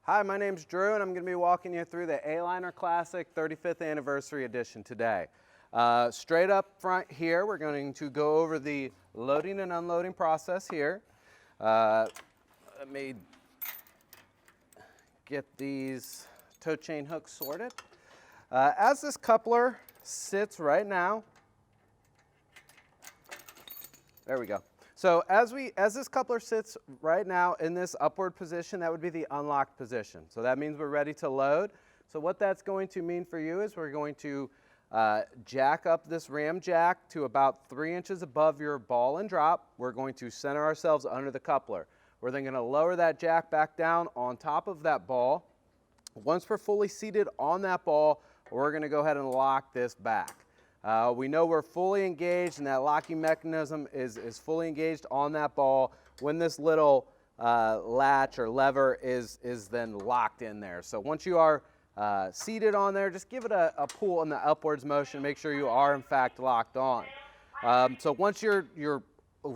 Hi, my name's Drew, and I'm going to be walking you through the Aliner Classic 35th Anniversary Edition today. Straight up front here, we're going to go over the loading and unloading process here. Let me get these tow chain hooks sorted. As this coupler sits right now, there we go. So as this coupler sits right now in this upward position, that would be the unlocked position. So that means we're ready to load. So what that's going to mean for you is we're going to jack up this ram jack to about 3 inches above your ball and drop. We're going to center ourselves under the coupler. We're then going to lower that jack back down on top of that ball. Once we're fully seated on that ball, we're going to go ahead and lock this back. We know we're fully engaged and that locking mechanism is fully engaged on that ball when this little latch or lever is then locked in there. So once you are seated on there, just give it a pull in the upwards motion. Make sure you are in fact locked on. So once the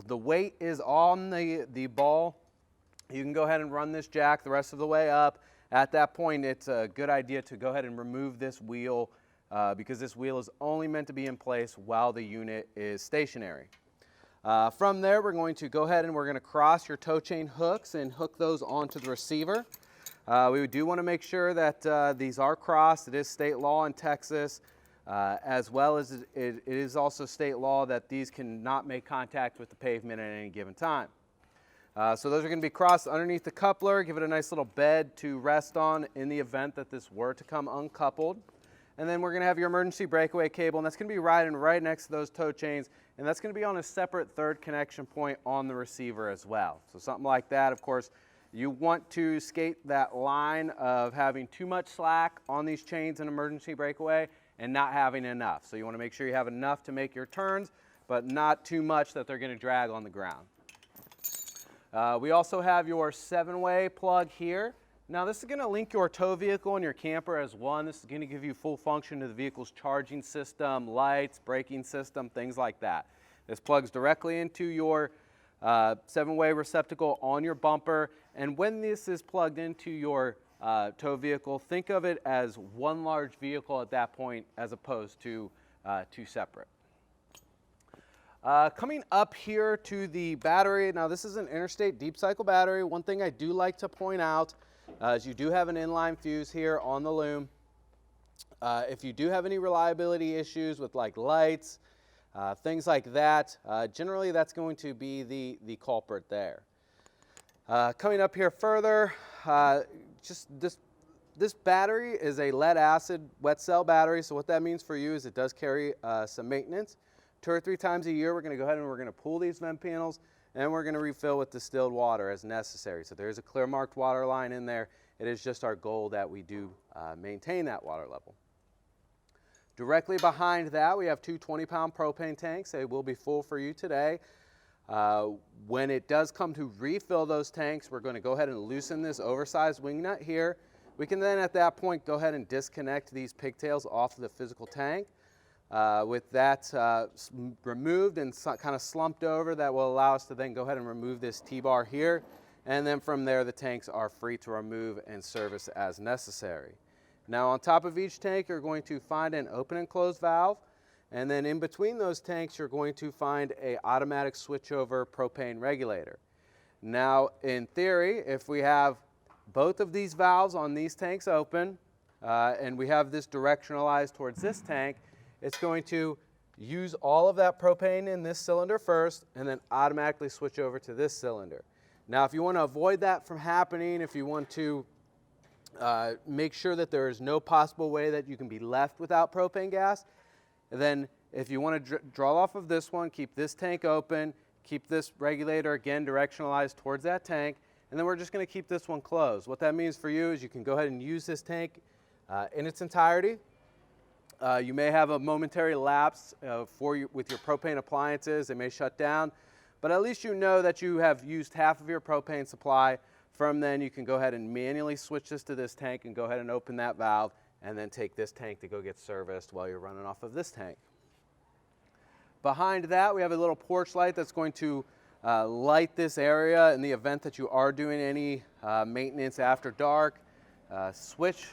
weight is on the ball, you can go ahead and run this jack the rest of the way up. At that point, it's a good idea to go ahead and remove this wheel because this wheel is only meant to be in place while the unit is stationary. From there, we're going to go ahead and we're going to cross your tow chain hooks and hook those onto the receiver. We do want to make sure that these are crossed. It is state law in Texas, as well as it is also state law that these cannot make contact with the pavement at any given time. So those are going to be crossed underneath the coupler. Give it a nice little bed to rest on in the event that this were to come uncoupled. And then we're going to have your emergency breakaway cable, and that's going to be riding right next to those tow chains, and that's going to be on a separate third connection point on the receiver as well. So something like that, of course, you want to skate that line of having too much slack on these chains in emergency breakaway and not having enough. So you want to make sure you have enough to make your turns, but not too much that they're going to drag on the ground. We also have your 7-way plug here. Now this is going to link your tow vehicle and your camper as one. This is going to give you full function to the vehicle's charging system, lights, braking system, things like that. This plugs directly into your 7-way receptacle on your bumper, and when this is plugged into your tow vehicle, think of it as one large vehicle at that point as opposed to two separate. Coming up here to the battery, now this is an interstate deep cycle battery. One thing I do like to point out is you do have an inline fuse here on the loom. If you do have any reliability issues with like lights, things like that, generally that's going to be the culprit there. Coming up here further, just this battery is a lead acid wet cell battery, so what that means for you is it does carry some maintenance. 2 or 3 times a year, we're going to go ahead and we're going to pull these vent panels and we're going to refill with distilled water as necessary. So there is a clear marked water line in there. It is just our goal that we do maintain that water level. Directly behind that, we have 2 20-pound propane tanks. They will be full for you today. When it does come to refill those tanks, we're going to go ahead and loosen this oversized wing nut here. We can then at that point go ahead and disconnect these pigtails off of the physical tank. With that removed and kind of slumped over, that will allow us to then go ahead and remove this T-bar here, and then from there the tanks are free to remove and service as necessary. Now on top of each tank you're going to find an open and close valve, and then in between those tanks you're going to find an automatic switchover propane regulator. Now in theory, if we have both of these valves on these tanks open and we have this directionalized towards this tank, it's going to use all of that propane in this cylinder first and then automatically switch over to this cylinder. Now if you want to avoid that from happening, if you want to make sure that there is no possible way that you can be left without propane gas, then if you want to draw off of this one, keep this tank open, keep this regulator again directionalized towards that tank, and then we're just going to keep this one closed. What that means for you is you can go ahead and use this tank in its entirety. You may have a momentary lapse with your propane appliances. They may shut down, but at least you know that you have used half of your propane supply. From then you can go ahead and manually switch this to this tank and go ahead and open that valve and then take this tank to go get serviced while you're running off of this tank. Behind that we have a little porch light that's going to light this area in the event that you are doing any maintenance after dark. switch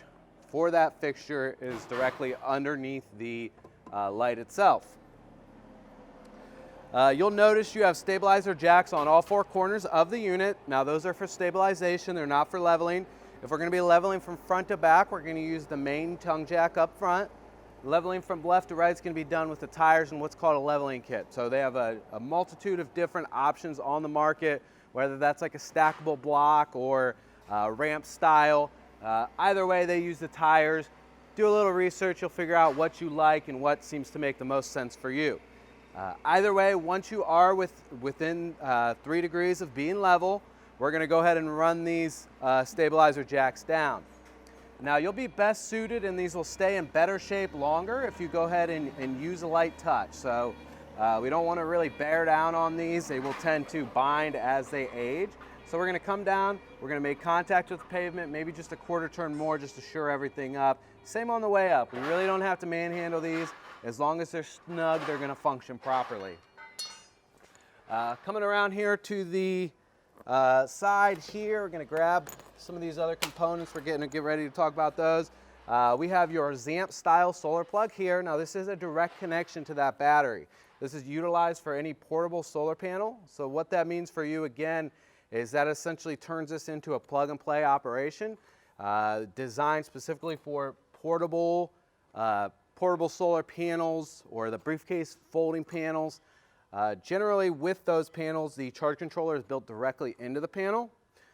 for that fixture is directly underneath the light itself. You'll notice you have stabilizer jacks on all four corners of the unit. Now those are for stabilization, they're not for leveling. If we're going to be leveling from front to back, we're going to use the main tongue jack up front. Leveling from left to right is going to be done with the tires and what's called a leveling kit. So they have a multitude of different options on the market, whether that's like a stackable block or ramp style. Either way, they use the tires. Do a little research, you'll figure out what you like and what seems to make the most sense for you. Either way, once you are within 3 degrees of being level, we're going to go ahead and run these stabilizer jacks down. Now you'll be best suited and these will stay in better shape longer if you go ahead and use a light touch. So we don't want to really bear down on these. They will tend to bind as they age. So we're going to come down, we're going to make contact with the pavement, maybe just a quarter turn more just to shore everything up. Same on the way up. We really don't have to manhandle these. As long as they're snug, they're going to function properly. Coming around here to the side here, we're going to grab some of these other components. We're getting to get ready to talk about those. We have your ZAMP style solar plug here. Now this is a direct connection to that battery. This is utilized for any portable solar panel. So what that means for you again is that essentially turns this into a plug and play operation designed specifically for portable solar panels or the briefcase folding panels. Generally with those panels, the charge controller is built directly into the panel.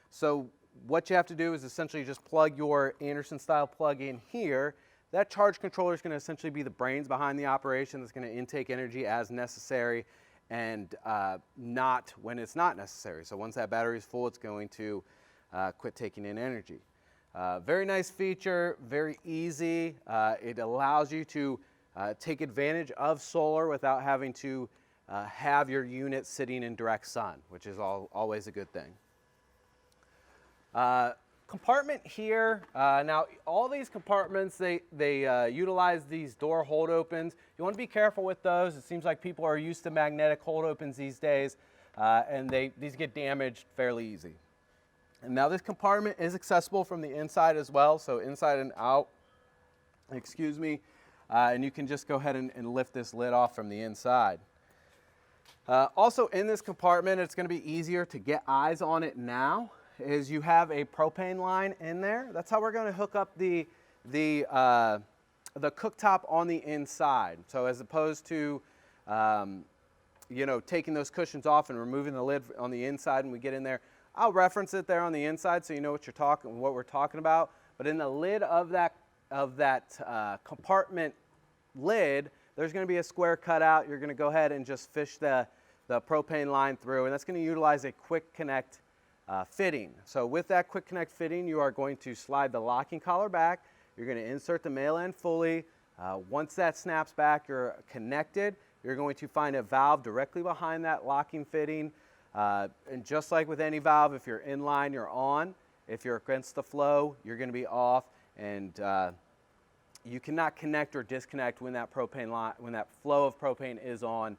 So what you have to do is essentially just plug your Anderson style plug in here. That charge controller is going to essentially be the brains behind the operation. That's going to intake energy as necessary and not when it's not necessary. So once that battery is full, it's going to quit taking in energy. Very nice feature, very easy. It allows you to take advantage of solar without having to have your unit sitting in direct sun, which is always a good thing. Compartment here, now all these compartments, they utilize these door hold opens. You want to be careful with those. It seems like people are used to magnetic hold opens these days, and these get damaged fairly easy. And now this compartment is accessible from the inside as well, so inside and out, excuse me, and you can just go ahead and lift this lid off from the inside. Also in this compartment, it's going to be easier to get eyes on it now, is you have a propane line in there. That's how we're going to hook up the cooktop on the inside. So as opposed to you know, taking those cushions off and removing the lid on the inside when we get in there, I'll reference it there on the inside so you know what we're talking about. But in the lid of that compartment lid, there's going to be a square cutout. You're going to go ahead and just fish the propane line through, and that's going to utilize a quick connect fitting. So with that quick connect fitting, you are going to slide the locking collar back. You're going to insert the male end fully. Once that snaps back, you're connected. You're going to find a valve directly behind that locking fitting. And just like with any valve, if you're in line, you're on. If you're against the flow, you're going to be off. And you cannot connect or disconnect when that flow of propane is on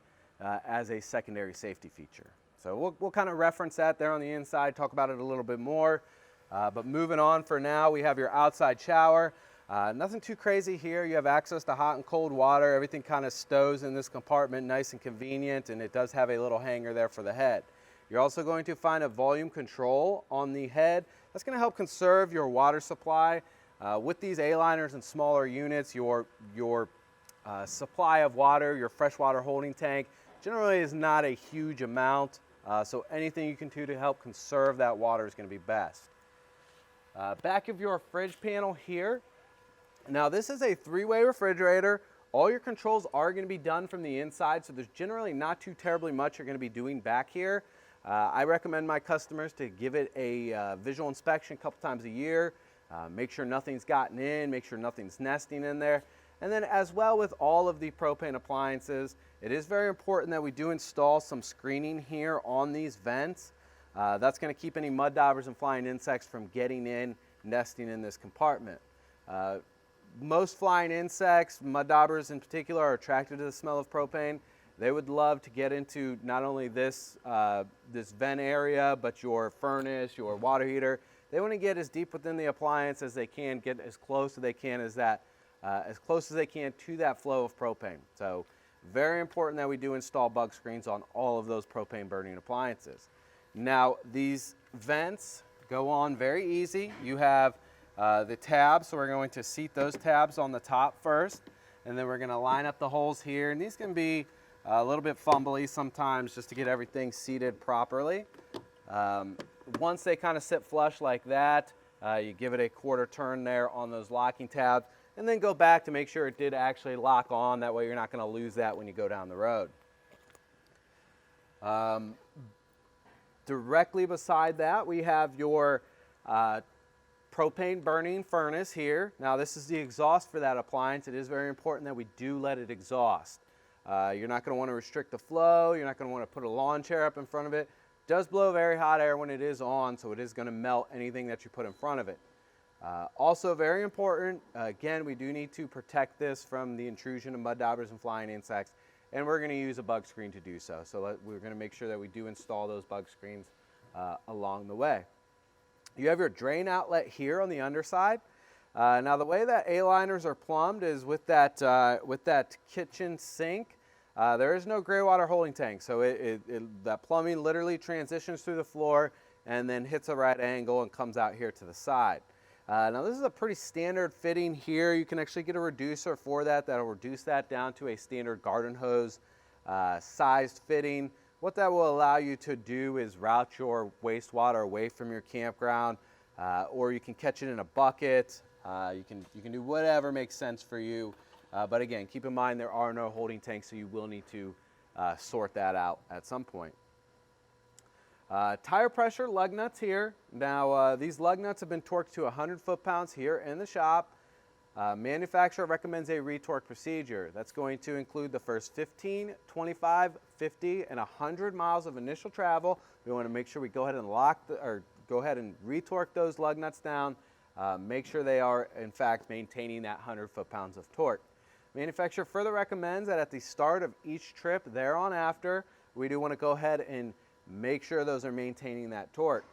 as a secondary safety feature. So we'll kind of reference that there on the inside, talk about it a little bit more. But moving on for now, we have your outside shower. Nothing too crazy here. You have access to hot and cold water. Everything kind of stows in this compartment, nice and convenient, and it does have a little hanger there for the head. You're also going to find a volume control on the head. That's going to help conserve your water supply. With these A-liners and smaller units, your supply of water, your freshwater holding tank, generally is not a huge amount. So anything you can do to help conserve that water is going to be best. Back of your fridge panel here. Now this is a 3-way refrigerator. All your controls are going to be done from the inside, so there's generally not too terribly much you're going to be doing back here. I recommend my customers to give it a visual inspection a couple times a year. Make sure nothing's gotten in, make sure nothing's nesting in there. And then as well with all of the propane appliances, it is very important that we do install some screening here on these vents. That's going to keep any mud daubers and flying insects from getting in, nesting in this compartment. Most flying insects, mud daubers in particular, are attracted to the smell of propane. They would love to get into not only this vent area, but your furnace, your water heater. they want to get as deep within the appliance as they can, get as close as they can to that flow of propane. So very important that we do install bug screens on all of those propane burning appliances. Now these vents go on very easy. You have the tabs, so we're going to seat those tabs on the top first, and then we're going to line up the holes here, and these can be a little bit fumbly sometimes just to get everything seated properly. Once they kind of sit flush like that, you give it a quarter turn there on those locking tabs, and then go back to make sure it did actually lock on. That way you're not going to lose that when you go down the road. Directly beside that, we have your propane burning furnace here. Now this is the exhaust for that appliance. It is very important that we do let it exhaust. You're not going to want to restrict the flow. You're not going to want to put a lawn chair up in front of it. It does blow very hot air when it is on, so it is going to melt anything that you put in front of it. Also very important, again, we do need to protect this from the intrusion of mud daubers and flying insects, and we're going to use a bug screen to do so. So we're going to make sure that we do install those bug screens along the way. You have your drain outlet here on the underside. Now the way that A-liners are plumbed is with that kitchen sink. There is no gray water holding tank, so that plumbing literally transitions through the floor and then hits a right angle and comes out here to the side. Now this is a pretty standard fitting here. You can actually get a reducer for that. That'll reduce that down to a standard garden hose sized fitting. What that will allow you to do is route your wastewater away from your campground, or you can catch it in a bucket. You can do whatever makes sense for you. But again, keep in mind there are no holding tanks, so you will need to sort that out at some point. Tire pressure lug nuts here. Now these lug nuts have been torqued to 100 foot-pounds here in the shop. Manufacturer recommends a retorque procedure. That's going to include the first 15, 25, 50, and 100 miles of initial travel. We want to make sure we go ahead and go ahead and retorque those lug nuts down. Make sure they are in fact maintaining that 100 foot-pounds of torque. Manufacturer further recommends that at the start of each trip thereafter, we do want to go ahead and make sure those are maintaining that torque.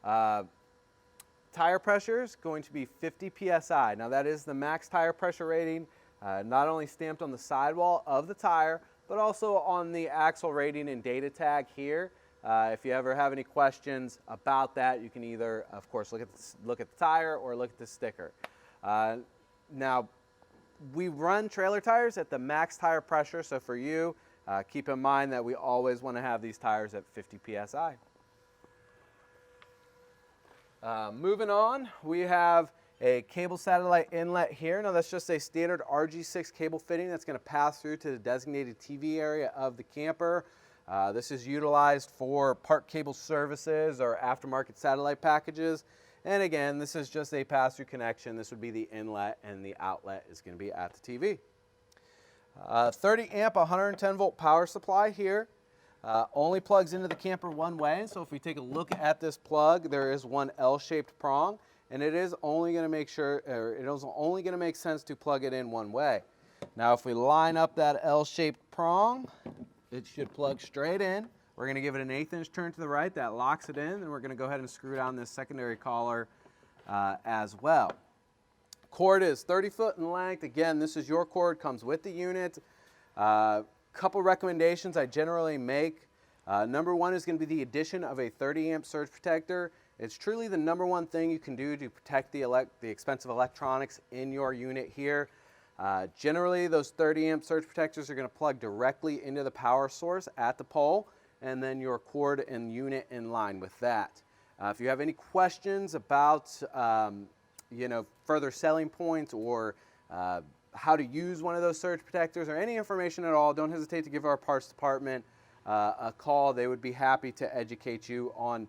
Tire pressure is going to be 50 psi. Now that is the max tire pressure rating, not only stamped on the sidewall of the tire, but also on the axle rating and data tag here. If you ever have any questions about that, you can either, of course, look at the tire or look at the sticker. Now, we run trailer tires at the max tire pressure, so for you, keep in mind that we always want to have these tires at 50 psi. Moving on, we have a cable satellite inlet here. Now that's just a standard RG6 cable fitting that's going to pass through to the designated TV area of the camper. This is utilized for park cable services or aftermarket satellite packages. And again, this is just a pass-through connection. This would be the inlet, and the outlet is going to be at the TV. 30 amp 110 volt power supply here. Only plugs into the camper one way. So if we take a look at this plug, there is one L-shaped prong, and it is only going to make sense to plug it in one way. Now if we line up that L-shaped prong, it should plug straight in. We're going to give it an 1/8 inch turn to the right. That locks it in, and we're going to go ahead and screw down this secondary collar as well. Cord is 30 foot in length. Again, this is your cord, comes with the unit. Couple recommendations I generally make. Number one is going to be the addition of a 30 amp surge protector. It's truly the number one thing you can do to protect the expensive electronics in your unit here. Generally, those 30 amp surge protectors are going to plug directly into the power source at the pole, and then your cord and unit in line with that. If you have any questions about further selling points or how to use one of those surge protectors or any information at all, don't hesitate to give our parts department a call. They would be happy to educate you on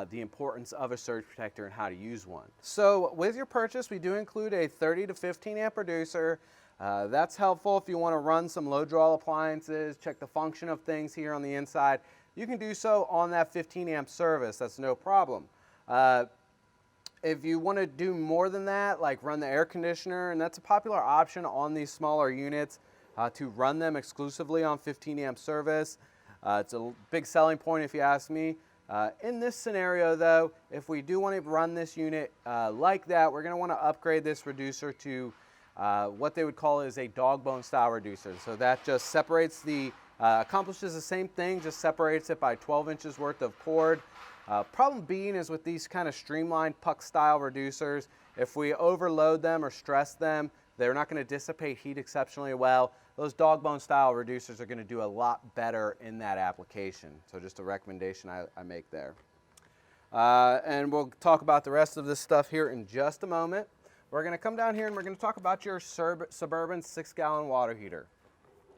the importance of a surge protector and how to use one. So with your purchase, we do include a 30 to 15 amp reducer. That's helpful if you want to run some low draw appliances, check the function of things here on the inside. You can do so on that 15 amp service. That's no problem. If you want to do more than that, like run the air conditioner, and that's a popular option on these smaller units, to run them exclusively on 15 amp service. It's a big selling point if you ask me. In this scenario though, if we do want to run this unit like that, we're going to want to upgrade this reducer to what they would call is a dog bone style reducer. So that just separates the, accomplishes the same thing, just separates it by 12 inches worth of cord. Problem being is with these kind of streamlined puck style reducers, if we overload them or stress them, they're not going to dissipate heat exceptionally well. Those dog bone style reducers are going to do a lot better in that application. So just a recommendation I make there. And we'll talk about the rest of this stuff here in just a moment. We're going to come down here and we're going to talk about your Suburban 6-gallon water heater.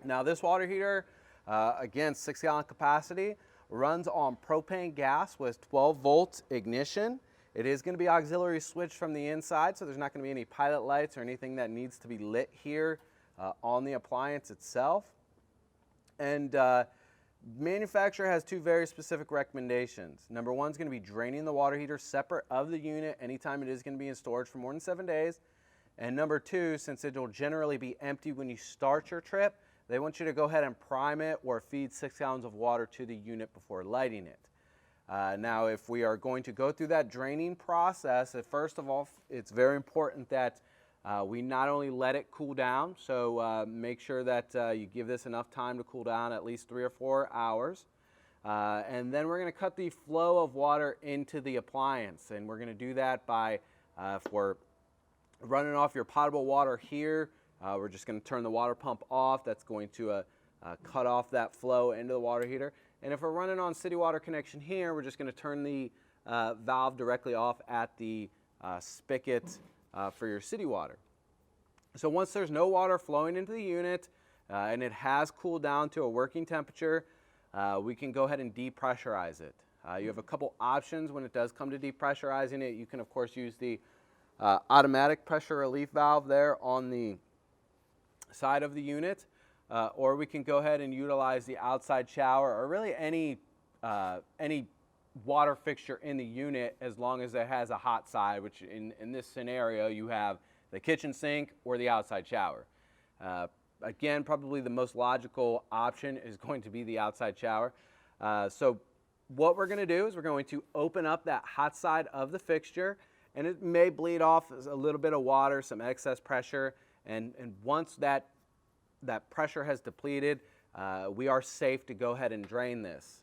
Now this water heater, again, 6-gallon capacity, runs on propane gas with 12 volt ignition. It is going to be auxiliary switched from the inside, so there's not going to be any pilot lights or anything that needs to be lit here on the appliance itself. And manufacturer has two very specific recommendations. Number one is going to be draining the water heater separate of the unit anytime it is going to be in storage for more than 7 days. And number two, since it will generally be empty when you start your trip, they want you to go ahead and prime it or feed 6 gallons of water to the unit before lighting it. Now, if we are going to go through that draining process, first of all, it's very important that we not only let it cool down, so make sure that you give this enough time to cool down, at least 3 or 4 hours. And then we're going to cut the flow of water into the appliance, and we're going to do that by, if we're running off your potable water here, we're just going to turn the water pump off. That's going to cut off that flow into the water heater. And if we're running on city water connection here, we're just going to turn the valve directly off at the spigot for your city water. So once there's no water flowing into the unit and it has cooled down to a working temperature, we can go ahead and depressurize it. You have a couple options when it does come to depressurizing it. You can of course use the automatic pressure relief valve there on the side of the unit. Or we can go ahead and utilize the outside shower or really any water fixture in the unit as long as it has a hot side, which in this scenario you have the kitchen sink or the outside shower. Again, probably the most logical option is going to be the outside shower. So what we're going to do is we're going to open up that hot side of the fixture, and it may bleed off a little bit of water, some excess pressure, and once that pressure has depleted, we are safe to go ahead and drain this.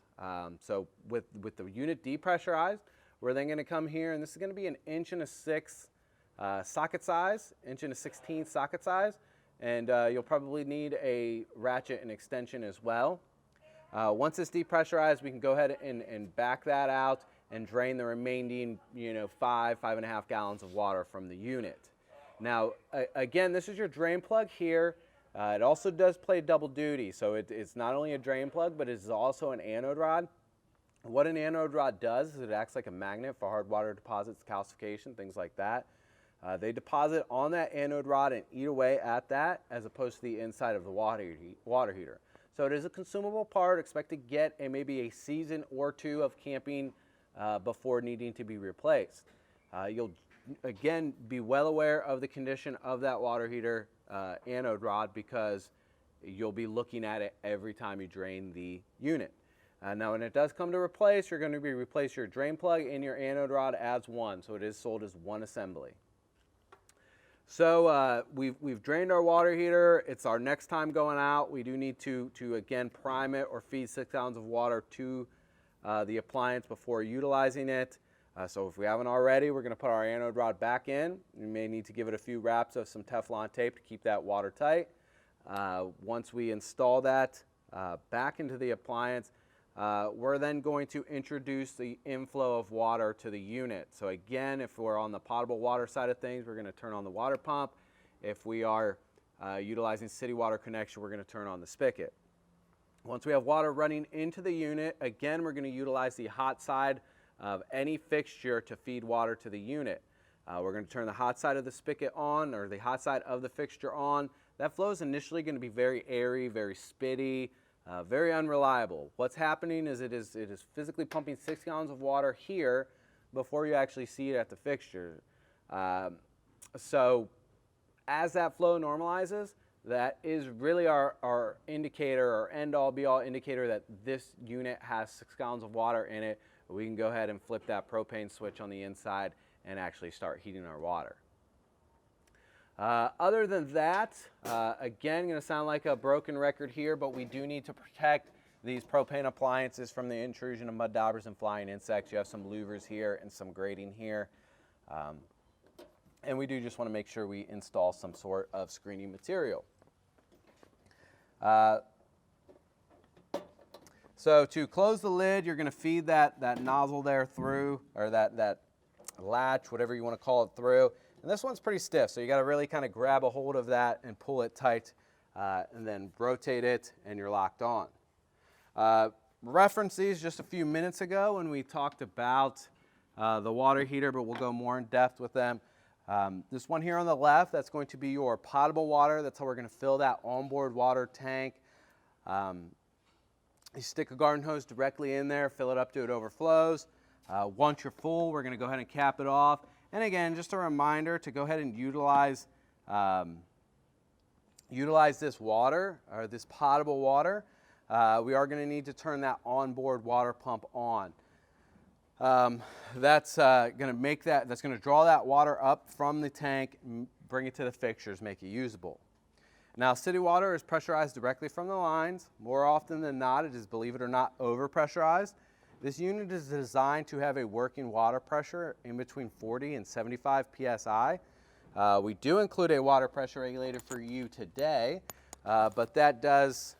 So with the unit depressurized, we're then going to come here, and this is going to be an 1.6" socket size, 1.16" socket size, and you'll probably need a ratchet and extension as well. Once it's depressurized, we can go ahead and back that out and drain the remaining 5.5 gallons of water from the unit. Now again, this is your drain plug here. It also does play double duty, so it's not only a drain plug, but it's also an anode rod. What an anode rod does is it acts like a magnet for hard water deposits, calcification, things like that. They deposit on that anode rod and eat away at that, as opposed to the inside of the water heater. So it is a consumable part. Expect to get maybe a season or two of camping before needing to be replaced. You'll again be well aware of the condition of that water heater anode rod, because you'll be looking at it every time you drain the unit. Now when it does come to replace, you're going to replace your drain plug and your anode rod as one, so it is sold as one assembly. So we've drained our water heater. It's our next time going out. We do need to again prime it or feed 6 gallons of water to the appliance before utilizing it. So if we haven't already, we're going to put our anode rod back in. We may need to give it a few wraps of some Teflon tape to keep that watertight. Once we install that back into the appliance, we're then going to introduce the inflow of water to the unit. So again, if we're on the potable water side of things, we're going to turn on the water pump. If we are utilizing city water connection, we're going to turn on the spigot. Once we have water running into the unit, again, we're going to utilize the hot side of any fixture to feed water to the unit. We're going to turn the hot side of the spigot on, or the hot side of the fixture on. That flow is initially going to be very airy, very spitty, very unreliable. What's happening is it is physically pumping 6 gallons of water here before you actually see it at the fixture. So as that flow normalizes, that is really our indicator, our end-all be-all indicator that this unit has 6 gallons of water in it. We can go ahead and flip that propane switch on the inside and actually start heating our water. Other than that, again, going to sound like a broken record here, but we do need to protect these propane appliances from the intrusion of mud daubers and flying insects. You have some louvers here and some grating here. And we do just want to make sure we install some sort of screening material. So to close the lid, you're going to feed that nozzle there through, or that latch, whatever you want to call it, through. And this one's pretty stiff, so you got to really kind of grab a hold of that and pull it tight, and then rotate it, and you're locked on. Reference these just a few minutes ago when we talked about the water heater, but we'll go more in depth with them. This one here on the left, that's going to be your potable water. That's how we're going to fill that onboard water tank. You stick a garden hose directly in there, fill it up till it overflows. Once you're full, we're going to go ahead and cap it off. And again, just a reminder to go ahead and utilize this water, or this potable water. We are going to need to turn that onboard water pump on. That's going to draw that water up from the tank, bring it to the fixtures, make it usable. Now, city water is pressurized directly from the lines. More often than not, it is, believe it or not, over-pressurized. This unit is designed to have a working water pressure in between 40 and 75 psi. We do include a water pressure regulator for you today, but that does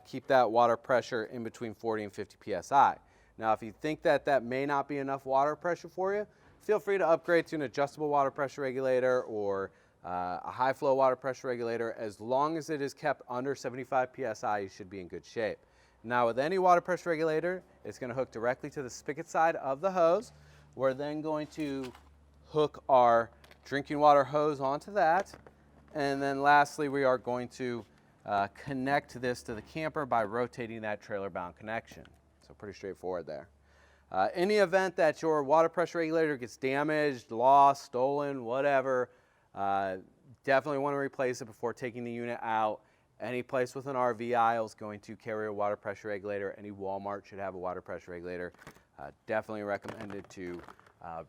keep that water pressure in between 40 and 50 psi. Now, if you think that may not be enough water pressure for you, feel free to upgrade to an adjustable water pressure regulator or a high flow water pressure regulator. As long as it is kept under 75 psi, you should be in good shape. Now, with any water pressure regulator, it's going to hook directly to the spigot side of the hose. We're then going to hook our drinking water hose onto that. And then lastly, we are going to connect this to the camper by rotating that trailer bound connection. So pretty straightforward there. In the event that your water pressure regulator gets damaged, lost, stolen, whatever, definitely want to replace it before taking the unit out. Any place with an RV aisle is going to carry a water pressure regulator. Any Walmart should have a water pressure regulator. Definitely recommended to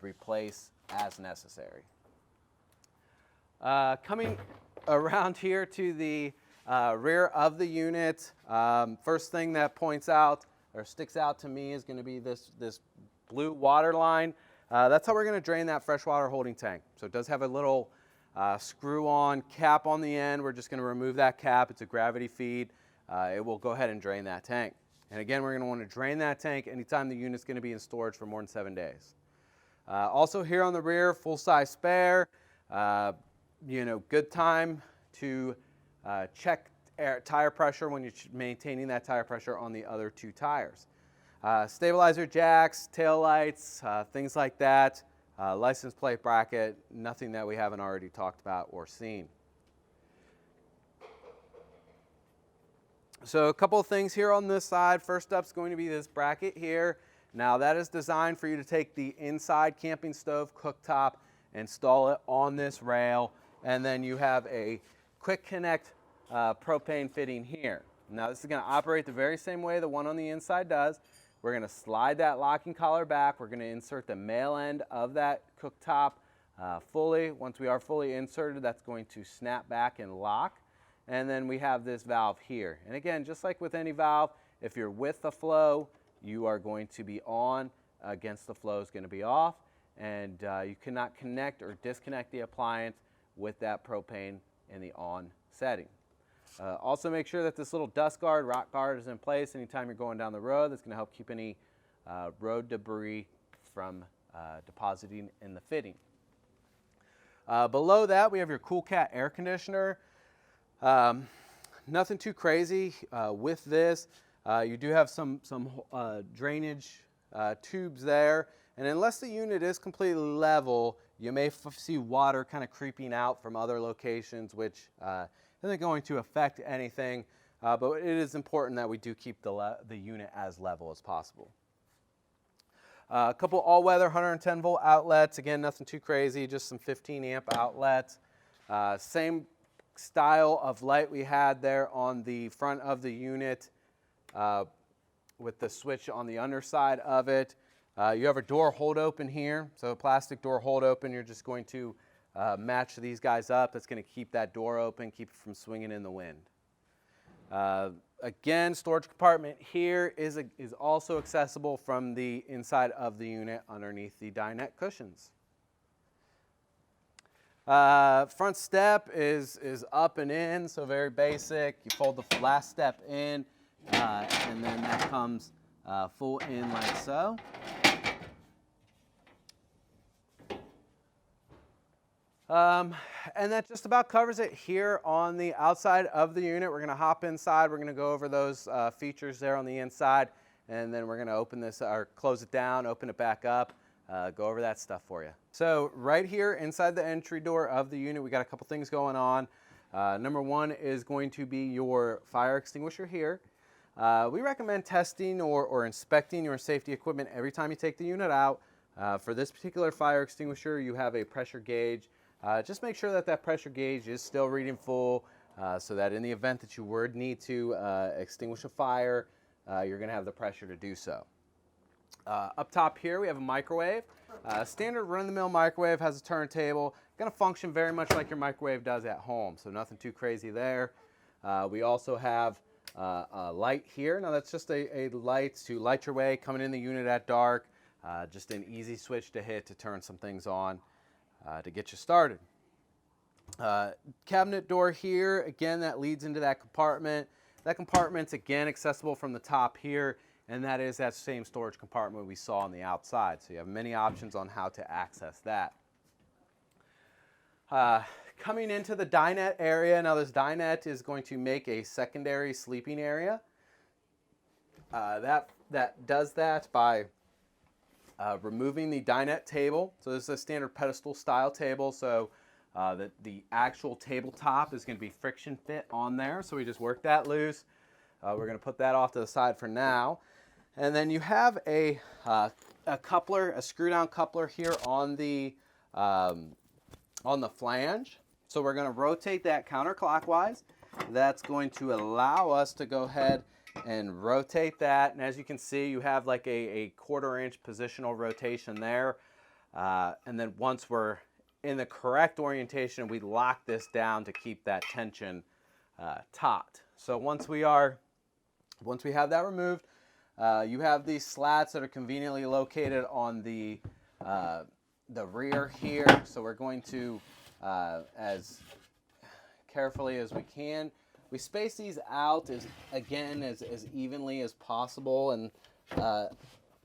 replace as necessary. Coming around here to the rear of the unit, first thing that points out or sticks out to me is going to be this blue water line. That's how we're going to drain that freshwater holding tank. So it does have a little screw-on cap on the end. We're just going to remove that cap. It's a gravity feed. It will go ahead and drain that tank. And again, we're going to want to drain that tank anytime the unit's going to be in storage for more than 7 days. Also here on the rear, full-size spare. Good time to check tire pressure when you're maintaining that tire pressure on the other 2 tires. Stabilizer jacks, tail lights, things like that. License plate bracket, nothing that we haven't already talked about or seen. So a couple of things here on this side. First up is going to be this bracket here. Now that is designed for you to take the inside camping stove cooktop, install it on this rail, and then you have a quick connect propane fitting here. Now this is going to operate the very same way the one on the inside does. We're going to slide that locking collar back. We're going to insert the male end of that cooktop fully. Once we are fully inserted, that's going to snap back and lock. And then we have this valve here. And again, just like with any valve, if you're with the flow, you are going to be on. Against the flow is going to be off. And you cannot connect or disconnect the appliance with that propane in the on setting. Also make sure that this little dust guard, rock guard is in place anytime you're going down the road. That's going to help keep any road debris from depositing in the fitting. Below that, we have your Cool Cat air conditioner. Nothing too crazy with this. You do have some drainage tubes there. And unless the unit is completely level, you may see water kind of creeping out from other locations, which isn't going to affect anything, but it is important that we do keep the unit as level as possible. A couple all-weather 110 volt outlets. Again, nothing too crazy, just some 15 amp outlets. Same style of light we had there on the front of the unit with the switch on the underside of it. You have a door hold open here, so a plastic door hold open. You're just going to match these guys up. That's going to keep that door open, keep it from swinging in the wind. Again, storage compartment here is also accessible from the inside of the unit underneath the dinette cushions. Front step is up and in, so very basic. You fold the last step in, and then that comes full in like so. And that just about covers it here on the outside of the unit. We're going to hop inside. We're going to go over those features there on the inside, and then we're going to open this or close it down, open it back up, go over that stuff for you. So right here inside the entry door of the unit, we got a couple things going on. Number one is going to be your fire extinguisher here. We recommend testing or inspecting your safety equipment every time you take the unit out. For this particular fire extinguisher, you have a pressure gauge. Just make sure that pressure gauge is still reading full so that in the event that you would need to extinguish a fire, you're going to have the pressure to do so. Up top here we have a microwave. Standard run-of-the-mill microwave, has a turntable. Going to function very much like your microwave does at home, so nothing too crazy there. We also have a light here. Now that's just a light to light your way coming in the unit at dark. Just an easy switch to hit to turn some things on to get you started. Cabinet door here, again, that leads into that compartment. That compartment's again accessible from the top here, and that is that same storage compartment we saw on the outside. So you have many options on how to access that. Coming into the dinette area, now this dinette is going to make a secondary sleeping area. That does that by removing the dinette table. So this is a standard pedestal style table, so the actual tabletop is going to be friction fit on there, so we just work that loose. We're going to put that off to the side for now. And then you have a coupler, a screw down coupler here on the flange. So we're going to rotate that counterclockwise. That's going to allow us to go ahead and rotate that. And as you can see, you have like a 1/4 inch positional rotation there. And then once we're in the correct orientation, we lock this down to keep that tension taut. So once we have that removed, you have these slats that are conveniently located on the rear here. So we're going to, as carefully as we can, we space these out as evenly as possible, and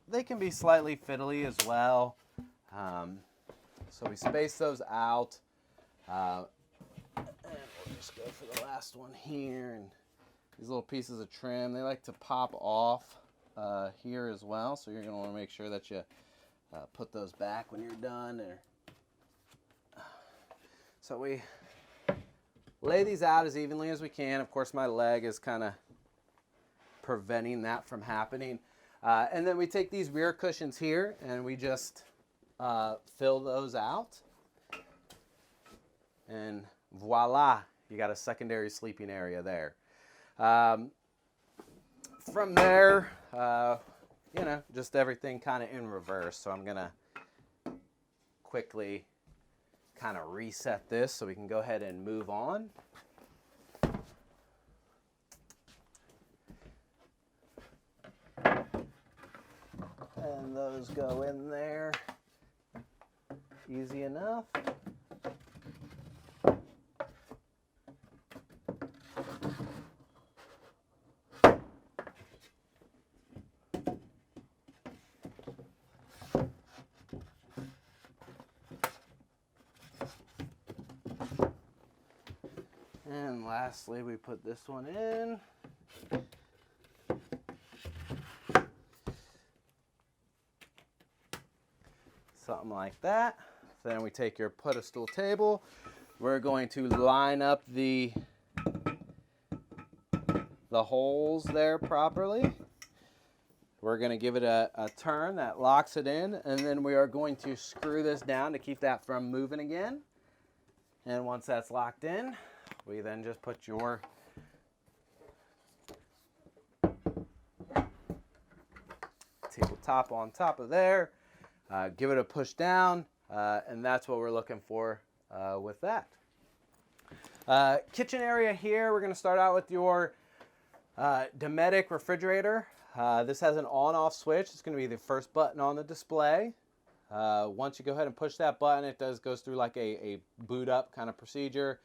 they can be slightly fiddly as well. So we space those out, and we'll just go for the last one here. And these little pieces of trim, they like to pop off here as well, so you're going to want to make sure that you put those back when you're done. So we lay these out as evenly as we can. Of course, my leg is kind of preventing that from happening. And then we take these rear cushions here and we just fill those out. And voila, you got a secondary sleeping area there. From there, you know, just everything kind of in reverse. So I'm going to quickly kind of reset this so we can go ahead and move on. And those go in there easy enough. And lastly, we put this one in. Something like that. Then we take your pedestal table. We're going to line up the holes there properly. We're going to give it a turn that locks it in, and then we are going to screw this down to keep that from moving again. And once that's locked in, we then just put your tabletop on top of there, give it a push down, and that's what we're looking for with that. Kitchen area here, we're going to start out with your Dometic refrigerator. This has an on-off switch. It's going to be the first button on the display. Once you go ahead and push that button, it goes through like a boot up kind of procedure.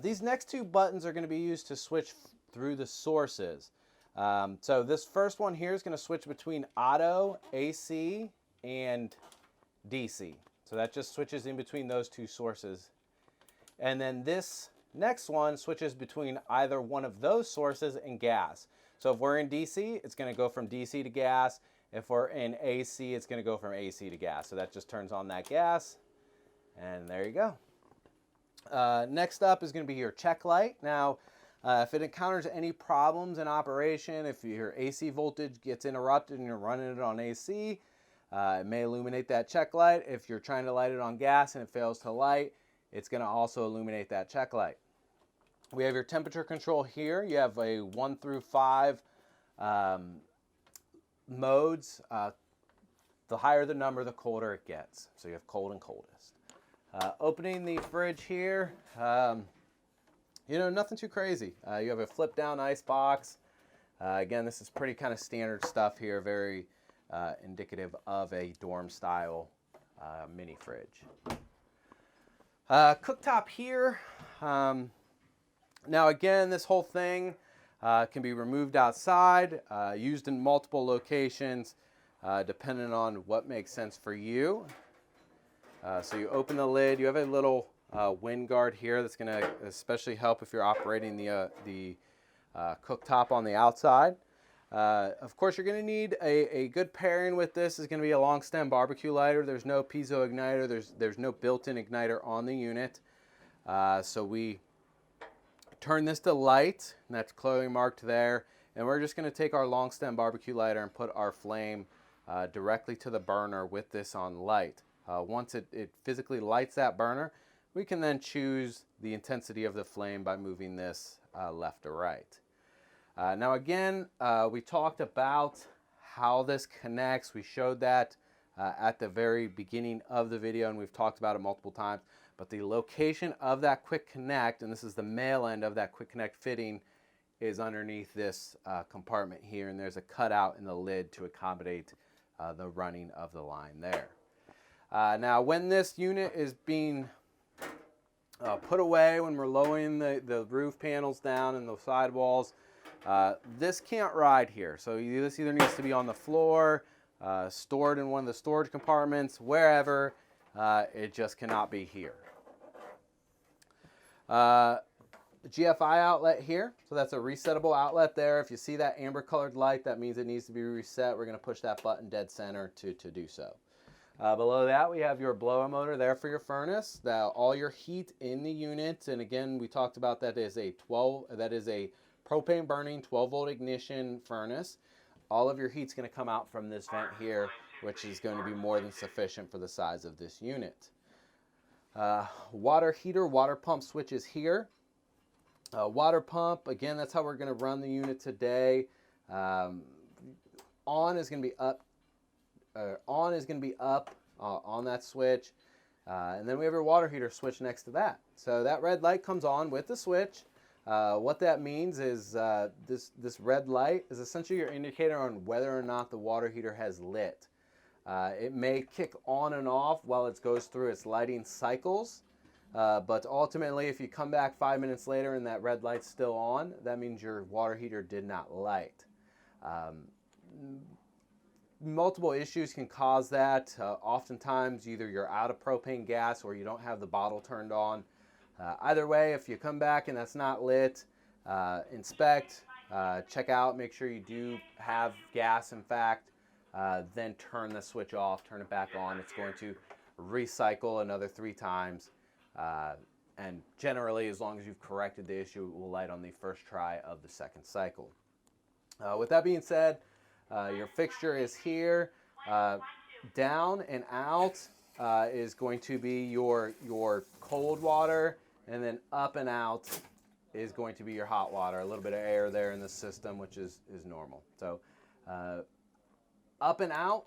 These next two buttons are going to be used to switch through the sources. So this first one here is going to switch between auto, AC, and DC. So that just switches in between those two sources. And then this next one switches between either one of those sources and gas. So if we're in DC, it's going to go from DC to gas. If we're in AC, it's going to go from AC to gas. So that just turns on that gas. And there you go. Next up is going to be your check light. Now, if it encounters any problems in operation, if your AC voltage gets interrupted and you're running it on AC, it may illuminate that check light. If you're trying to light it on gas and it fails to light, it's going to also illuminate that check light. We have your temperature control here. You have a 1 through 5 modes. The higher the number, the colder it gets. So you have cold and coldest. Opening the fridge here, you know, nothing too crazy. You have a flip down ice box. Again, this is pretty kind of standard stuff here, very indicative of a dorm style mini fridge. Cooktop here. Now again, this whole thing can be removed outside, used in multiple locations, depending on what makes sense for you. So you open the lid, you have a little wind guard here that's going to especially help if you're operating the cooktop on the outside. Of course, you're going to need a good pairing with this. Is going to be a long stem barbecue lighter. There's no piezo igniter. There's no built-in igniter on the unit. So we turn this to light, and that's clearly marked there. And we're just going to take our long stem barbecue lighter and put our flame directly to the burner with this on light. Once it physically lights that burner, we can then choose the intensity of the flame by moving this left or right. Now again, we talked about how this connects. We showed that at the very beginning of the video, and we've talked about it multiple times. But the location of that quick connect, and this is the male end of that quick connect fitting, is underneath this compartment here, and there's a cutout in the lid to accommodate the running of the line there. Now when this unit is being put away, when we're lowering the roof panels down and the sidewalls, this can't ride here. So this either needs to be on the floor, stored in one of the storage compartments, wherever. It just cannot be here. The GFI outlet here, so that's a resettable outlet there. If you see that amber colored light, that means it needs to be reset. We're going to push that button dead center to do so. Below that, we have your blower motor there for your furnace. All your heat in the unit, and again, we talked about that is a propane burning 12-volt ignition furnace. All of your heat's going to come out from this vent here, which is going to be more than sufficient for the size of this unit. Water heater, water pump switches here. Water pump, again, that's how we're going to run the unit today. On is going to be up. On that switch, and then we have our water heater switch next to that. So that red light comes on with the switch. What that means is this red light is essentially your indicator on whether or not the water heater has lit. It may kick on and off while it goes through its lighting cycles, but ultimately if you come back 5 minutes later and that red light's still on, that means your water heater did not light. Multiple issues can cause that. Oftentimes either you're out of propane gas or you don't have the bottle turned on. Either way, if you come back and that's not lit, inspect, check out, make sure you do have gas in fact, then turn the switch off, turn it back on. It's going to recycle another 3 times, and generally as long as you've corrected the issue, it will light on the first try of the second cycle. With that being said, your fixture is here. Down and out is going to be your cold water and then up and out is going to be your hot water. A little bit of air there in the system, which is normal. So up and out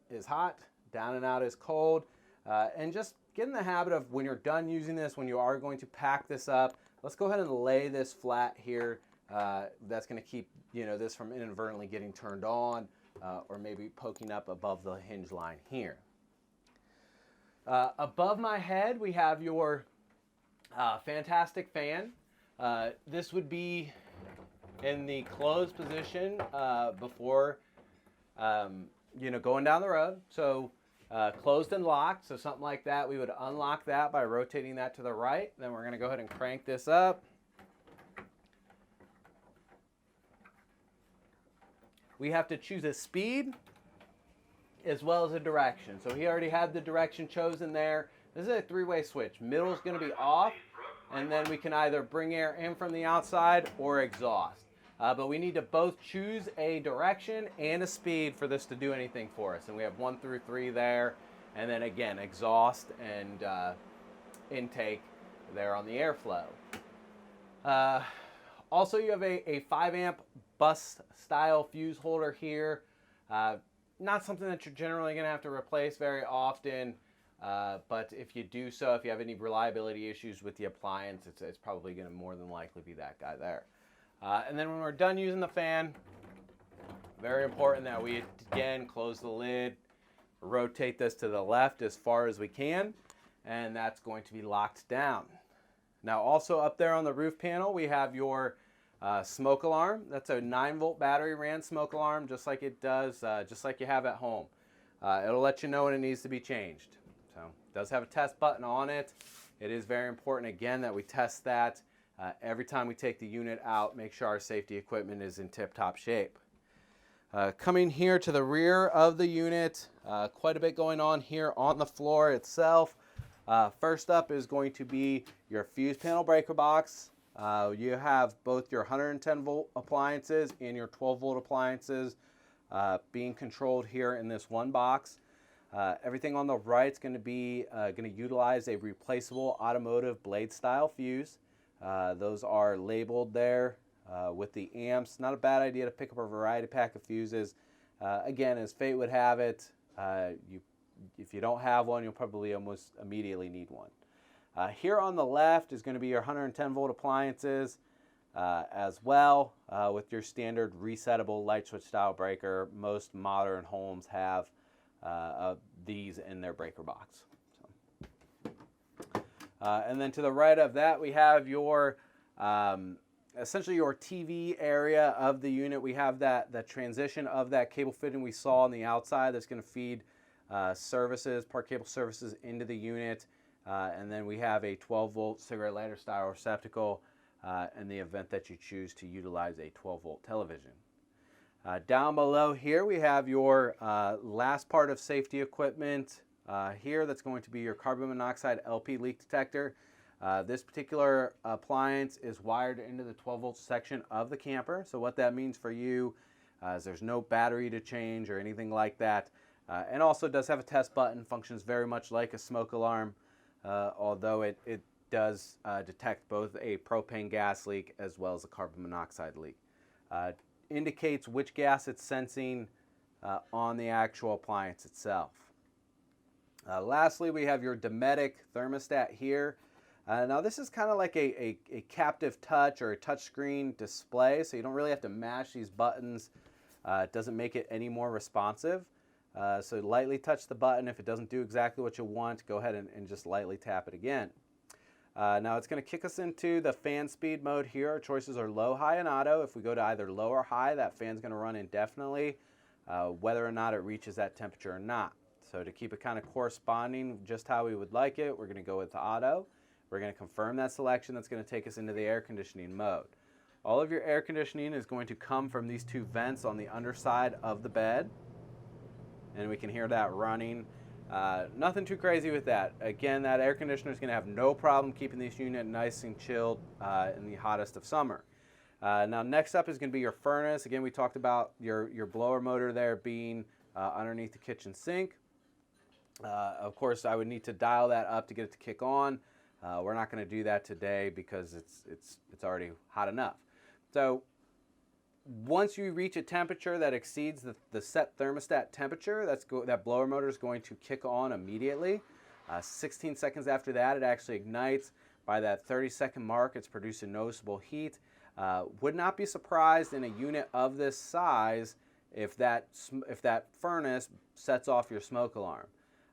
is hot, down and out is cold. And just get in the habit of, when you're done using this, when you are going to pack this up, let's go ahead and lay this flat here. That's going to keep this from inadvertently getting turned on or maybe poking up above the hinge line here. Above my head, we have your fantastic fan. This would be in the closed position before going down the road. So closed and locked, so something like that, we would unlock that by rotating that to the right. Then we're going to go ahead and crank this up. We have to choose a speed as well as a direction. So he already had the direction chosen there. This is a three-way switch. Middle is going to be off, and then we can either bring air in from the outside or exhaust. But we need to both choose a direction and a speed for this to do anything for us. And we have 1 through 3 there, and then again, exhaust and intake there on the airflow. Also, you have a 5 amp bus style fuse holder here. Not something that you're generally going to have to replace very often, but if you do so, if you have any reliability issues with the appliance, it's probably going to more than likely be that guy there. And then when we're done using the fan, very important that we, again, close the lid, rotate this to the left as far as we can, and that's going to be locked down. Now, also up there on the roof panel, we have your smoke alarm. That's a 9-volt battery ran smoke alarm, just like it does, just like you have at home. It'll let you know when it needs to be changed. So it does have a test button on it. It is very important, again, that we test that every time we take the unit out, make sure our safety equipment is in tip-top shape. Coming here to the rear of the unit, quite a bit going on here on the floor itself. First up is going to be your fuse panel breaker box. You have both your 110 volt appliances and your 12 volt appliances being controlled here in this one box. Everything on the right is going to utilize a replaceable automotive blade style fuse. Those are labeled there with the amps. Not a bad idea to pick up a variety pack of fuses. Again, as fate would have it, if you don't have one, you'll probably almost immediately need one. Here on the left is going to be your 110 volt appliances as well with your standard resettable light switch style breaker. Most modern homes have these in their breaker box. And then to the right of that, we have your essentially your TV area of the unit. We have that transition of that cable fitting we saw on the outside that's going to feed services, part cable services into the unit. And then we have a 12 volt cigarette lighter style receptacle in the event that you choose to utilize a 12 volt television. Down below here we have your last part of safety equipment here. That's going to be your carbon monoxide LP leak detector. This particular appliance is wired into the 12 volt section of the camper. So what that means for you is there's no battery to change or anything like that. And also does have a test button, functions very much like a smoke alarm. Although it does detect both a propane gas leak as well as a carbon monoxide leak. Indicates which gas it's sensing on the actual appliance itself. Lastly, we have your Dometic thermostat here. Now this is kind of like a captive touch or a touch screen display, so you don't really have to mash these buttons. It doesn't make it any more responsive. So lightly touch the button. If it doesn't do exactly what you want, go ahead and just lightly tap it again. Now it's going to kick us into the fan speed mode here. Our choices are low, high, and auto. If we go to either low or high, that fan's going to run indefinitely, whether or not it reaches that temperature or not. So to keep it kind of corresponding just how we would like it, we're going to go with the auto. We're going to confirm that selection. That's going to take us into the air conditioning mode. All of your air conditioning is going to come from these two vents on the underside of the bed. And we can hear that running. Nothing too crazy with that. Again, that air conditioner is going to have no problem keeping this unit nice and chilled in the hottest of summer. Now next up is going to be your furnace. Again, we talked about your blower motor there being underneath the kitchen sink. Of course, I would need to dial that up to get it to kick on. We're not going to do that today because it's already hot enough. So once you reach a temperature that exceeds the set thermostat temperature, that blower motor is going to kick on immediately. 16 seconds after that, it actually ignites. By that 30-second mark, it's producing noticeable heat. Would not be surprised in a unit of this size if that furnace sets off your smoke alarm.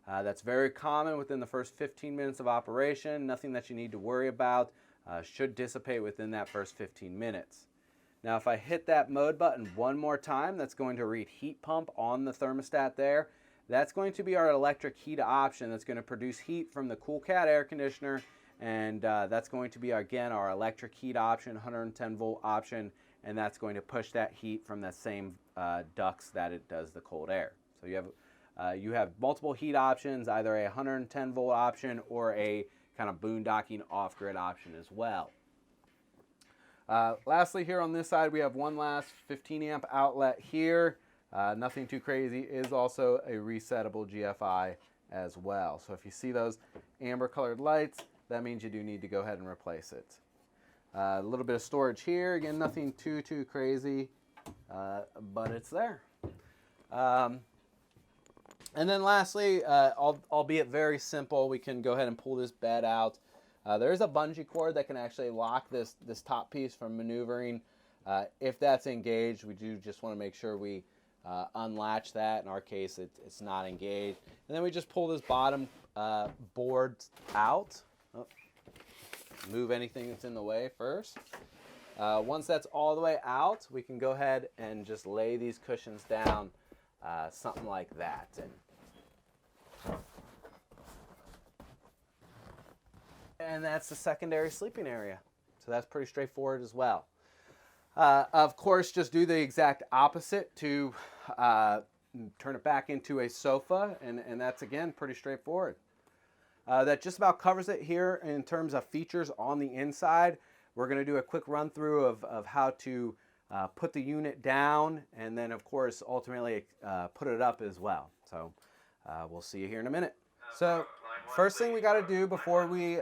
That's very common within the first 15 minutes of operation. Nothing that you need to worry about. Should dissipate within that first 15 minutes. Now if I hit that mode button one more time, that's going to read heat pump on the thermostat there. That's going to be our electric heat option that's going to produce heat from the CoolCat air conditioner, and that's going to be, again, our electric heat option, 110 volt option, and that's going to push that heat from the same ducts that it does the cold air. So you have multiple heat options, either a 110 volt option or a kind of boondocking off-grid option as well. Lastly, here on this side, we have one last 15 amp outlet here. Nothing too crazy. Is also a resettable GFI as well. So if you see those amber colored lights, that means you do need to go ahead and replace it. A little bit of storage here. Again, nothing too crazy, but it's there. And then lastly, albeit very simple, we can go ahead and pull this bed out. There is a bungee cord that can actually lock this top piece from maneuvering. If that's engaged, we do just want to make sure we unlatch that. In our case, it's not engaged. And then we just pull this bottom board out. Oh, move anything that's in the way first. Once that's all the way out, we can go ahead and just lay these cushions down, something like that. And that's the secondary sleeping area. So that's pretty straightforward as well. Of course, just do the exact opposite to turn it back into a sofa, and that's, again, pretty straightforward. That just about covers it here in terms of features on the inside. We're going to do a quick run through of how to put the unit down, and then, of course, ultimately put it up as well. So we'll see you here in a minute. So first thing we got to do before we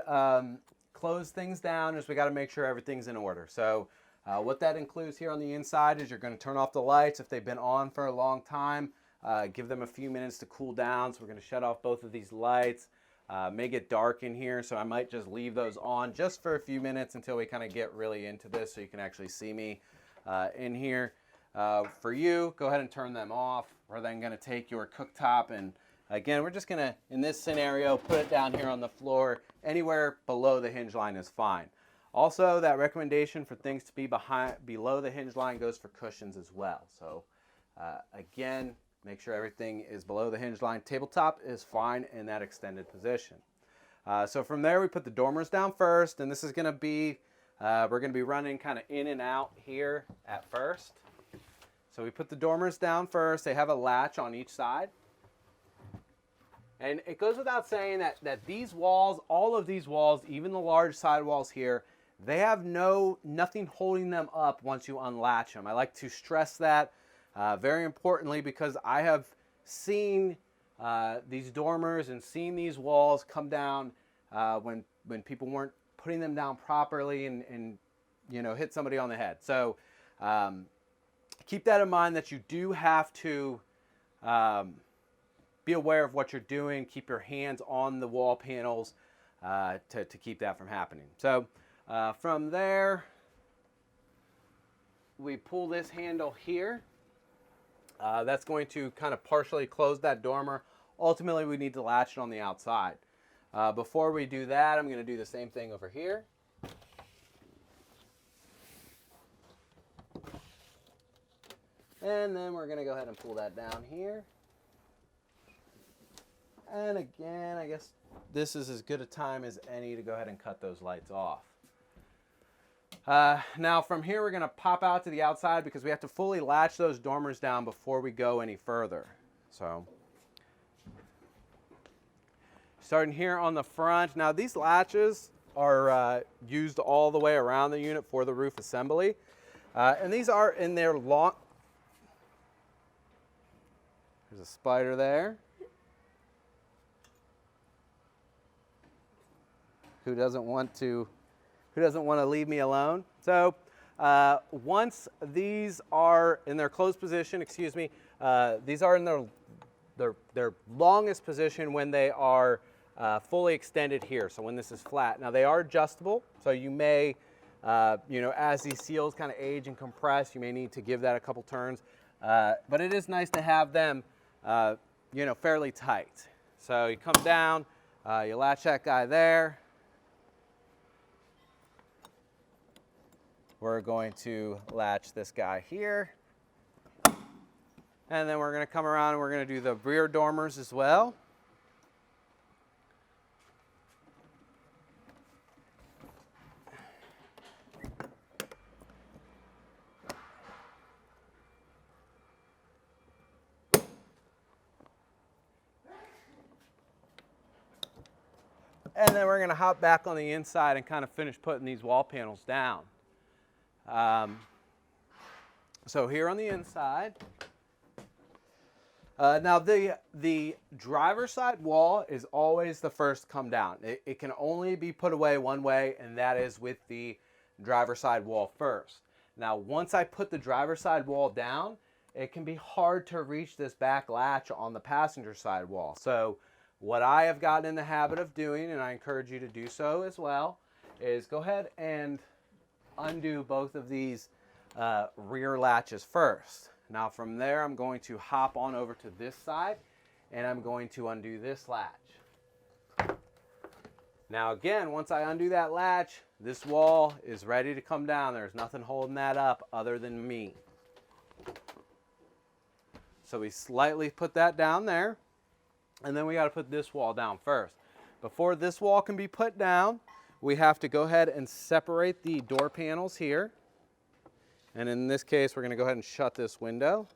close things down is we got to make sure everything's in order. So what that includes here on the inside is you're going to turn off the lights if they've been on for a long time. Give them a few minutes to cool down. So we're going to shut off both of these lights. May get dark in here, so I might just leave those on just for a few minutes until we kind of get really into this so you can actually see me in here. For you, go ahead and turn them off. We're then going to take your cooktop, and again, we're just going to, in this scenario, put it down here on the floor. Anywhere below the hinge line is fine. Also, that recommendation for things to be below the hinge line goes for cushions as well. So again, make sure everything is below the hinge line. Tabletop is fine in that extended position. So from there, we put the dormers down first, and this is going to be, we're going to be running kind of in and out here at first. So we put the dormers down first. They have a latch on each side. And it goes without saying that these walls, all of these walls, even the large side walls here, they have nothing holding them up once you unlatch them. I like to stress that very importantly, because I have seen these dormers and seen these walls come down when people weren't putting them down properly and you know, hit somebody on the head. So keep that in mind, that you do have to be aware of what you're doing. Keep your hands on the wall panels to keep that from happening. So from there, we pull this handle here. That's going to kind of partially close that dormer. Ultimately, we need to latch it on the outside. Before we do that, I'm going to do the same thing over here. And then we're going to go ahead and pull that down here. And again, I guess this is as good a time as any to go ahead and cut those lights off. Now from here, we're going to pop out to the outside because we have to fully latch those dormers down before we go any further. So starting here on the front. Now these latches are used all the way around the unit for the roof assembly. And these are in their long... There's a spider there. who doesn't want to leave me alone? So once these are in their closed position, excuse me, these are in their longest position when they are fully extended here. So when this is flat. Now they are adjustable, so you may, you know, as these seals kind of age and compress, you may need to give that a couple turns. But it is nice to have them, you know, fairly tight. So you come down, you latch that guy there. We're going to latch this guy here. And then we're going to come around and we're going to do the rear dormers as well. And then we're going to hop back on the inside and kind of finish putting these wall panels down. So here on the inside, now the driver's side wall is always the first to come down. It can only be put away one way, and that is with the driver's side wall first. Now once I put the driver's side wall down, it can be hard to reach this back latch on the passenger side wall. So what I have gotten in the habit of doing, and I encourage you to do so as well, is go ahead and undo both of these rear latches first. Now from there, I'm going to hop on over to this side and I'm going to undo this latch. Now again, once I undo that latch, this wall is ready to come down. There's nothing holding that up other than me. So we slightly put that down there, and then we got to put this wall down first. Before this wall can be put down, we have to go ahead and separate the door panels here. And in this case, we're going to go ahead and shut this window.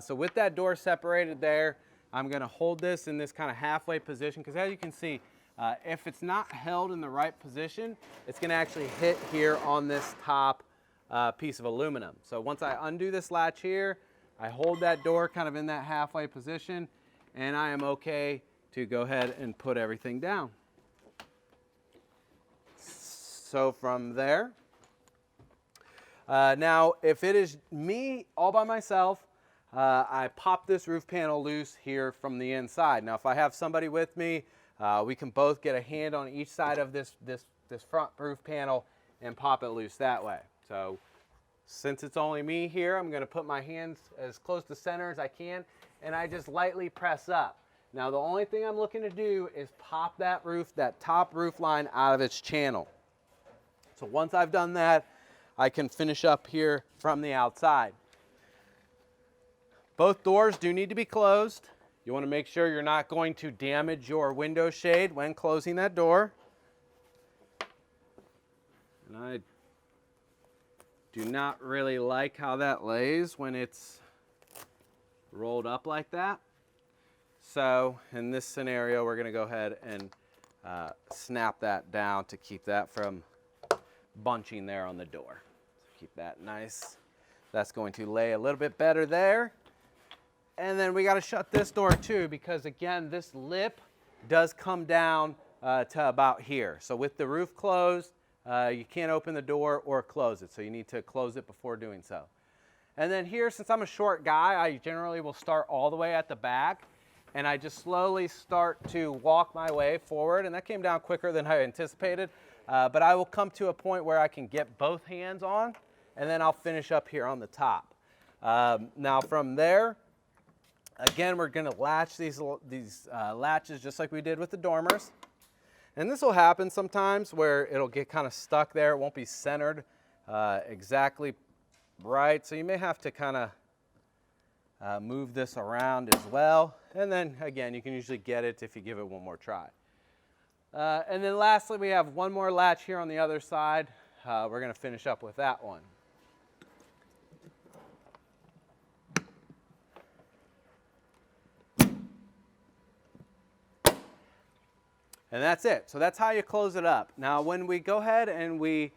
So with that door separated there, I'm going to hold this in this kind of halfway position, because as you can see, if it's not held in the right position, it's going to actually hit here on this top piece of aluminum. So once I undo this latch here, I hold that door kind of in that halfway position, and I am okay to go ahead and put everything down. So from there, now if it is me all by myself, I pop this roof panel loose here from the inside. Now if I have somebody with me, we can both get a hand on each side of this front roof panel and pop it loose that way. So since it's only me here, I'm going to put my hands as close to center as I can, and I just lightly press up. Now the only thing I'm looking to do is pop that top roof line out of its channel. So once I've done that, I can finish up here from the outside. Both doors do need to be closed. You want to make sure you're not going to damage your window shade when closing that door. And I do not really like how that lays when it's rolled up like that. So in this scenario, we're going to go ahead and snap that down to keep that from bunching there on the door. So keep that nice. That's going to lay a little bit better there. And then we got to shut this door too, because again, this lip does come down to about here. So with the roof closed, you can't open the door or close it. So you need to close it before doing so. And then here, since I'm a short guy, I generally will start all the way at the back, and I just slowly start to walk my way forward. And that came down quicker than I anticipated. But I will come to a point where I can get both hands on, and then I'll finish up here on the top. Now from there, again, we're going to latch these latches just like we did with the dormers. And this will happen sometimes where it'll get kind of stuck there. It won't be centered exactly right. So you may have to kind of move this around as well. And then again, you can usually get it if you give it one more try. And then lastly, we have one more latch here on the other side. We're going to finish up with that one. And that's it. So that's how you close it up. Now when we go ahead and we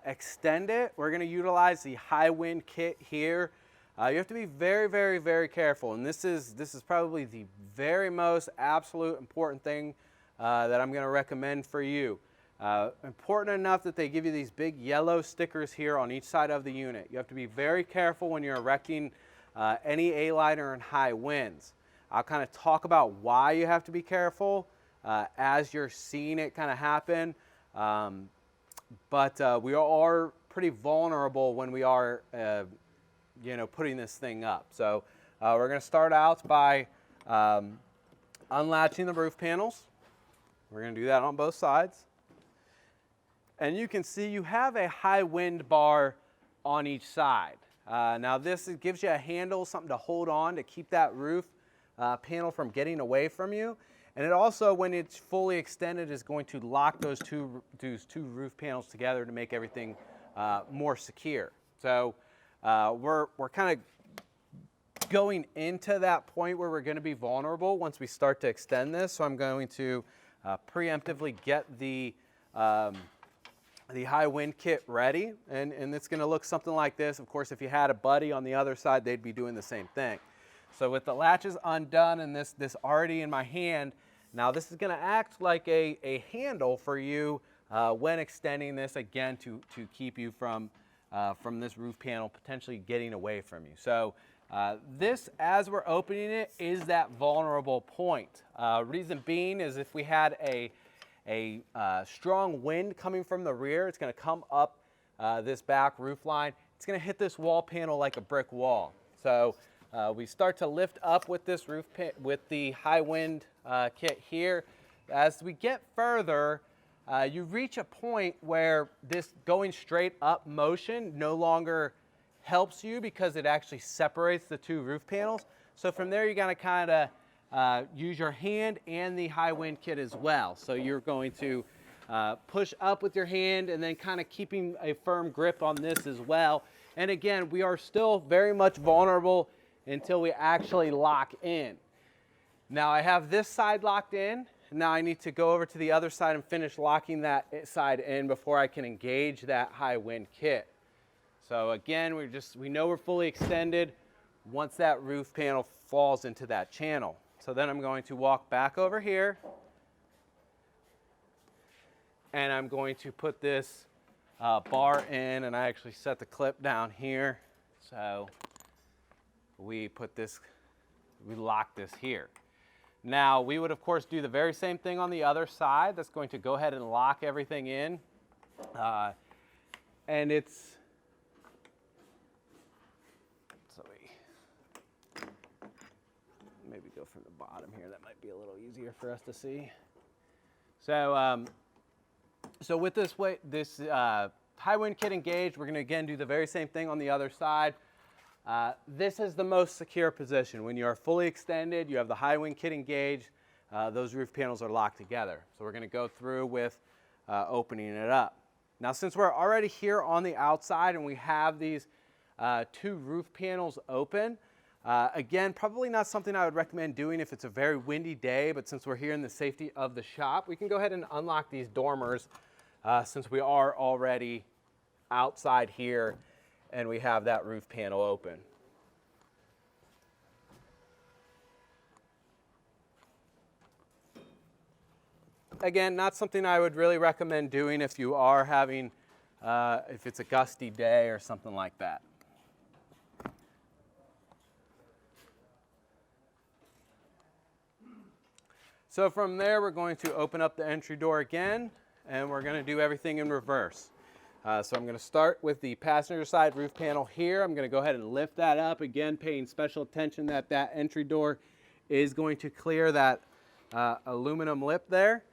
extend it, we're going to utilize the high wind kit here. You have to be very, very, very careful, and this is probably the very most absolute important thing that I'm going to recommend for you. Important enough that they give you these big yellow stickers here on each side of the unit. You have to be very careful when you're erecting any A-liner in high winds. I'll kind of talk about why you have to be careful as you're seeing it kind of happen, but we are pretty vulnerable when we are putting this thing up. So we're going to start out by unlatching the roof panels. We're going to do that on both sides. And you can see you have a high wind bar on each side. Now this gives you a handle, something to hold on to keep that roof panel from getting away from you. And it also, when it's fully extended, is going to lock those two roof panels together to make everything more secure. So we're kind of going into that point where we're going to be vulnerable once we start to extend this. So I'm going to preemptively get the high wind kit ready, and it's going to look something like this. Of course, if you had a buddy on the other side, they'd be doing the same thing. So with the latches undone and this already in my hand, now this is going to act like a handle for you when extending this, again, to keep you from this roof panel potentially getting away from you. So this, as we're opening it, is that vulnerable point. Reason being is if we had a strong wind coming from the rear, it's going to come up this back roof line. It's going to hit this wall panel like a brick wall. So we start to lift up with this with the high wind kit here. As we get further, you reach a point where this going straight up motion no longer helps you because it actually separates the two roof panels. So from there, you're going to kind of use your hand and the high wind kit as well. So you're going to push up with your hand and then kind of keeping a firm grip on this as well. And again, we are still very much vulnerable until we actually lock in. Now I have this side locked in. Now I need to go over to the other side and finish locking that side in before I can engage that high wind kit. So again, we know we're fully extended once that roof panel falls into that channel. So then I'm going to walk back over here, and I'm going to put this bar in, and I actually set the clip down here. So we lock this here. Now we would of course do the very same thing on the other side. That's going to go ahead and lock everything in. And it's, so maybe go from the bottom here. That might be a little easier for us to see. So, so with this high wind kit engaged, we're going to again do the very same thing on the other side. This is the most secure position. When you are fully extended, you have the high wind kit engaged, those roof panels are locked together. So we're going to go through with opening it up. Now since we're already here on the outside and we have these two roof panels open, again, probably not something I would recommend doing if it's a very windy day, but since we're here in the safety of the shop, we can go ahead and unlock these dormers since we are already outside here and we have that roof panel open. Again, not something I would really recommend doing if you are having, if it's a gusty day or something like that. So from there, we're going to open up the entry door again, and we're going to do everything in reverse. So I'm going to start with the passenger side roof panel here. I'm going to go ahead and lift that up, again paying special attention that that entry door is going to clear that aluminum lip there.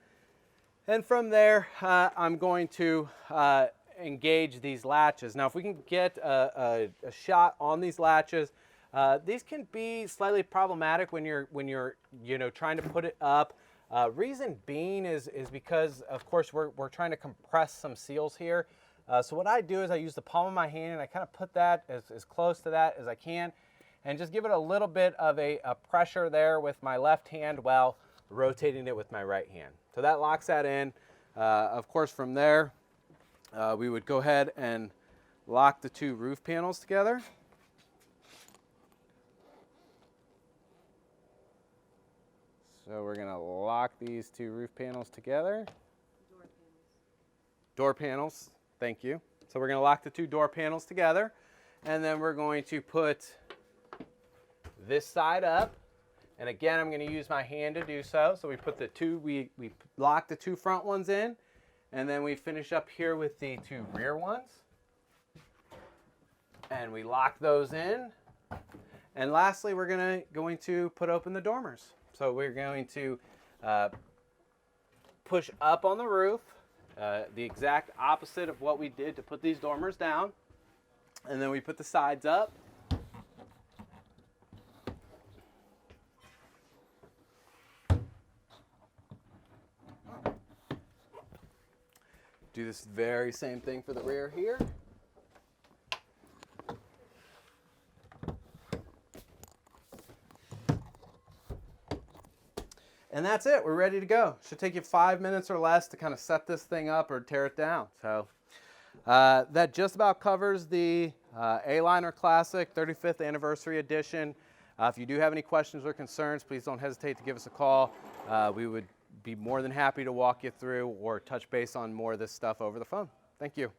And from there, I'm going to engage these latches. Now if we can get a shot on these latches, these can be slightly problematic when you're trying to put it up. Reason being is because of course we're trying to compress some seals here. So what I do is I use the palm of my hand and I kind of put that as close to that as I can and just give it a little bit of a pressure there with my left hand while rotating it with my right hand. So that locks that in. Of course from there we would go ahead and lock the two roof panels together. So we're gonna lock these two roof panels together. Door panels, thank you. So we're gonna lock the two door panels together, and then we're going to put this side up. And again, I'm gonna use my hand to do so. So we put the two, we lock the two front ones in, and then we finish up here with the two rear ones. And we lock those in. And lastly, we're going to put open the dormers. So we're going to push up on the roof, the exact opposite of what we did to put these dormers down. And then we put the sides up. Do this very same thing for the rear here. And that's it, we're ready to go. Should take you 5 minutes or less to kind of set this thing up or tear it down. So that just about covers the Aliner Classic 35th Anniversary Edition. If you do have any questions or concerns, please don't hesitate to give us a call. We would be more than happy to walk you through or touch base on more of this stuff over the phone. Thank you.